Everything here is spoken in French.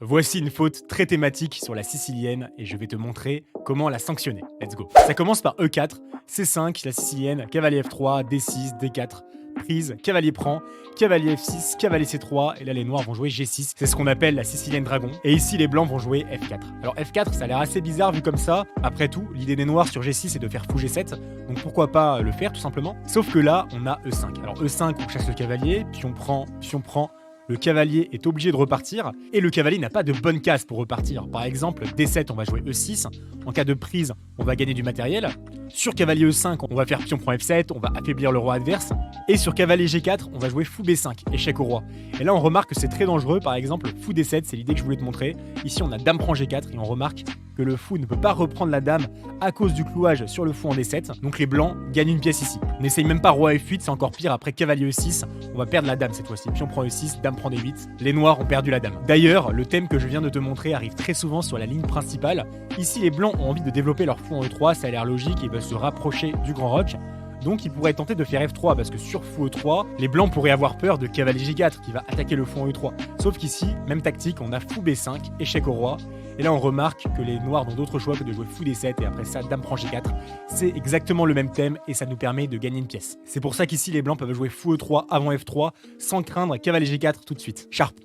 Voici une faute très thématique sur la sicilienne et je vais te montrer comment la sanctionner. Let's go. Ça commence par E4, C5, la sicilienne, cavalier F3, D6, D4, prise, cavalier prend, cavalier F6, cavalier C3 et là les noirs vont jouer G6. C'est ce qu'on appelle la sicilienne dragon. Et ici les blancs vont jouer F4. Alors F4 ça a l'air assez bizarre vu comme ça. Après tout, l'idée des noirs sur G6 c'est de faire fou G7. Donc pourquoi pas le faire tout simplement. Sauf que là on a E5. Alors E5 on chasse le cavalier, pion prend, le cavalier est obligé de repartir, et le cavalier n'a pas de bonne case pour repartir. Par exemple, D7, on va jouer E6, en cas de prise, on va gagner du matériel, sur cavalier E5, on va faire pion prend F7, on va affaiblir le roi adverse, et sur cavalier G4, on va jouer fou B5, échec au roi. Et là, on remarque que c'est très dangereux, par exemple, fou D7, c'est l'idée que je voulais te montrer. Ici, on a dame prend G4, et on remarque que le fou ne peut pas reprendre la dame à cause du clouage sur le fou en D7, donc les blancs gagnent une pièce ici. On n'essaye même pas roi F8, c'est encore pire, après cavalier E6, on va perdre la dame cette fois-ci. Pion prend E6, dame prend D8, les noirs ont perdu la dame. D'ailleurs, le thème que je viens de te montrer arrive très souvent sur la ligne principale. Ici, les blancs ont envie de développer leur fou en E3, ça a l'air logique, ils veulent se rapprocher du grand roc. Donc ils pourraient tenter de faire F3 parce que sur fou E3, les blancs pourraient avoir peur de cavalier G4 qui va attaquer le fou en E3. Sauf qu'ici, même tactique, on a fou B5, échec au roi. Et là on remarque que les noirs n'ont d'autre choix que de jouer fou D7 et après ça dame prend G4. C'est exactement le même thème et ça nous permet de gagner une pièce. C'est pour ça qu'ici les blancs peuvent jouer fou E3 avant F3 sans craindre cavalier G4 tout de suite. Sharp.